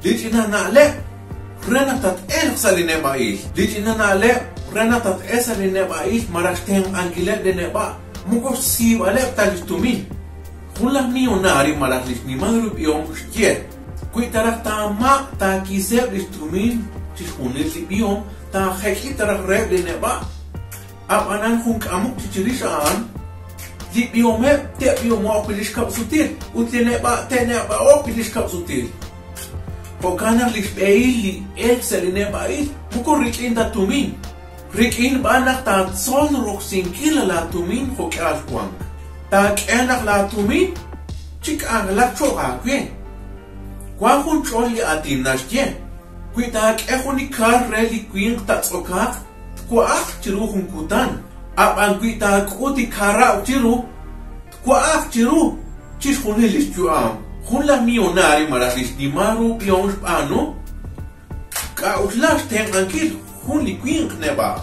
ليجينا نعلق رنا تتأل خسالي نبايل ليجينا نعلق رنا تتأسل نبايل مرشتين أنجيلات لنبا مكوش سيب عليك تالجتومين خلا ميوناري مرشلش نمارو بيوم شتيه كوي ترك تاما تاكيسيب لشتومين تشخونيل بيوم تا خيكي ترك ريب لنبا أب أنا خونك أموك تشريش آن دي بيومه تي بيوم أوكليش كابسوتيل وتنبا تنبا أوكليش كابسوتيل وكان ليش بيلي إكسل نبايل مكو ريكين دا تومين ريكين بانك تا تصول روكسين كيلا لا تومين خوك أشكوانك تاك أنك لا تومين تشيك أغلق شوكا كوين كواخون شولي أتين ناشتين كوي تاك أخوني كار ريلي كوين تاتسوكاك كواخ تروخون كوتان أبان كوي تاك أوتي كارا تيرو كواخ تيرو تشيش خوني ليش جوام خلا ميوناري مراسيش ديمارو بيونش بانو كاوشلاش تين أنكيل خوني كوين نبا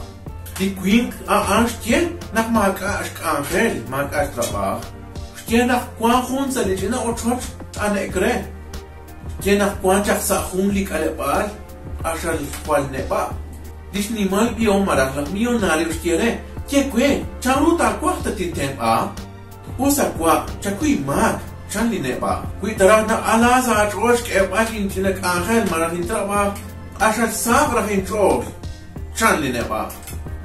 دي كوين أنشتين نك ماك أشك أنخيل ماك أشترابا شتين نك كوان خون سالجينا أوتشوش أنا إكرين شتين نك كوان شخصا خون ليك ألبال أشال خوال نبا ديش نيمال بيوم مراسلك ميوناري وشتيري تيه كوين چارو تا كواخ تتين وسا كواخ چاكوي ماك شان لي نبا كوي ترانا ألازا تروش كأباكين تنك أنخيل مراسين ترابا أشال ساق رخين تروش شان لي نبا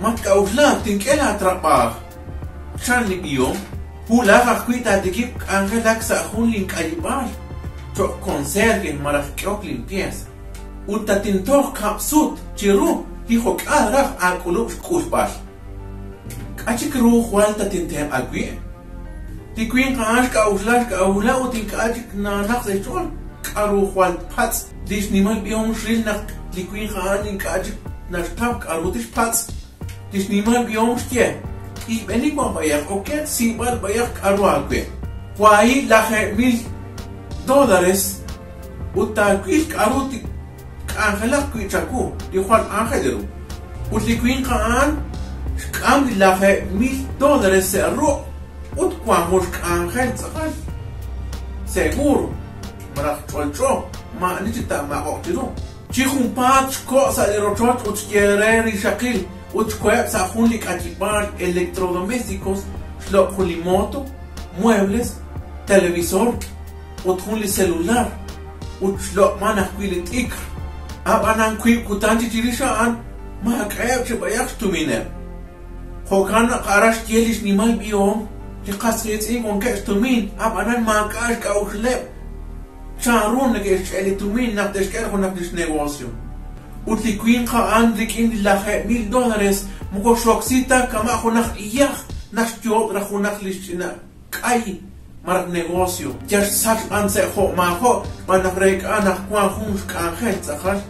ما تكاوشلا تنكيلا ترابا شان لي بيوم هو لاغا كوي تا تكيب أنخيل لك ساخون لين كاليبال شو كونسيركين مرخ كيوك لين بيس وتا تنتوخ كابسوت تيرو هيخوك أهرخ أكولوش كوش باش كأشك روح والتا تنتهم أقوي تكوين كاش كاوشلاش كاولا وتين كأشك نانخ زيشون كاروح والت باتس ديش نيمال بيوم شريل نخ تكوين كاش كأشك نشتاب كاروتش باتس ديش نيمال بيوم شتيه إيش بني كوان بايخ أوكي سيبال بايخ كارو أقوي واي لاخي $1,000 وتاكويش كاروتي كأنخلاق كوي شاكو ديخوان أنخدرو وتكوين كان كام لاخي $1,000 سعرو وتكوان هوش كأنخل تسخل سيغورو مرخ تولشو ما نجتا ما أقتلو تيخون بات شكو ساليروتوت وتكيريري شاكيل وتكواب ساخون لك أجيبار إلكترودوميستيكوس شلوك خولي موتو muebles televisor وتخون لي سيلولار وتشلوك ما نحكي لي تيكر أنا نكوي كوتانتي تيريشا أن ما كعب شبايخ تمينه خو كان قارش تيليش نيمال بيوم لقاسيت إيمون كاش تمين أنا ما كاش كاوش لب شارون نكاش اللي تمين نقدش كارخو نقدش نيغوسيو وتلكوين قان ريكين للاخي $1,000 مكو شوكسيتا كما أخو نخ إياخ نخ جوب رخو نخ لشنا كاي مرق نيغوسيو جاش ساش أنسي خو ما خو ما نخريك أنا كوان خونش كان خيل تسخر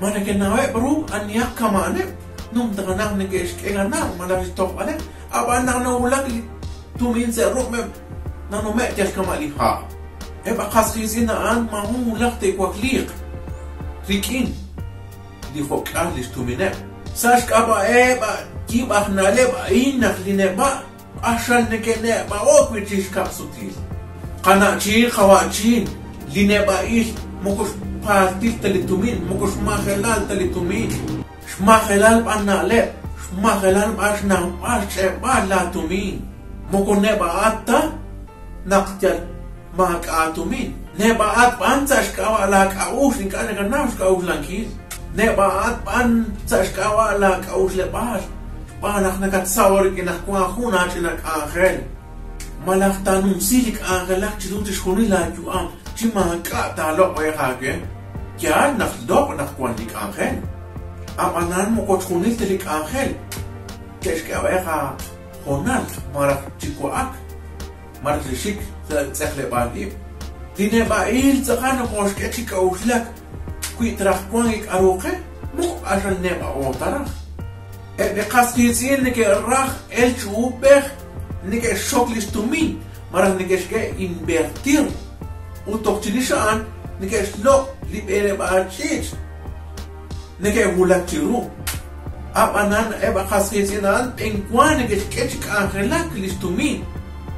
ما نكنا برو أن ياك كمان نوم تغنى نجيش كأنا ما نفيش توب عليه أبا أنا نقولك تومين سيروح مم نانو ما تيش كمالي ها إبقى قاس خيزينا أن ما هو لقتك وكليق ريكين دي فوق أهلش تومينه ساش كابا إبقى جيب أخنا لبقى إنك لنبقى عشان نكنا باوك بتشيش كابسوتيل قناعين خواتين لنبقى مكوش بارتيل تلتومين مكوش ما خلال تلتومين شما خلال بأنا لب شما خلال بأشنا بأشنا لا تومين مكو نبقى أتا نقتل ما كاتومين نبقى أت بأنساش كاوا لا كاوش نكأنا كناش كاوش لانكيل نبقى أت بأنساش كاوا لا كاوش لباش بانخ نكت صور كنخ كوا خونا تنك آخر ملاخ تانوم سيلك آخر لك تلو تشخوني لا جوام تما كاتا لوك ويخاكي كيال نخ لوك نخ كوان لك آخر أنا مكو تخوني تلك آخر كيشكا ويخا خونال مرخ تيكو أك مرخ لشيك تسخلي بالإيب دي نبايل تخانا خوش كتشيك أوشلك كوي ترخ كوانك أروقي مو عشان نبا أوترخ بقاس كيزين نكى الرخ الشوب بخ نكى الشوكليش تومين مرة نكى شكى إنبرتير وتوكتليش عن نكى شلو لبيرة بعشيش نكى هولاك تيرو أنا بقاس كيزين عن إنقوان نكى شكى أنخلاك ليش تومين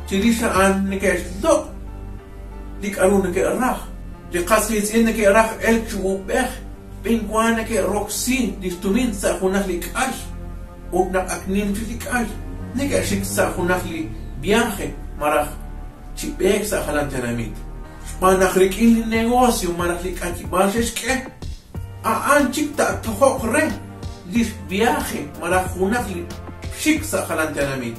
تليش عن نكى شلو ليك أرو نكى الرخ Riqasqis inne ke raq el chubej pinguana ke roxin distumin sa hunaqli k'ay ubnaq aknin k'ay nega shik sa hunaqli viaje maraj chibek sa halantanamit manaqriqin negocio marajli k'achibash ke anchik ta toqre lis viaje maraj hunaqli shik sa halantanamit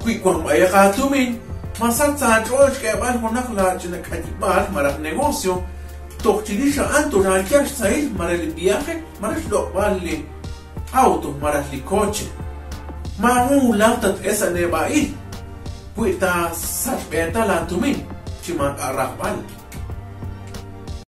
kui kon ayaqatumin masat sa josh ke ban hunaqla china k'achibal maraj negocio toqchilisha anto rakiash sail maraj viaje maraj lo vale auto maraj li coche mamu lautat esa nebai puita sachbeta la tumin chiman arrabal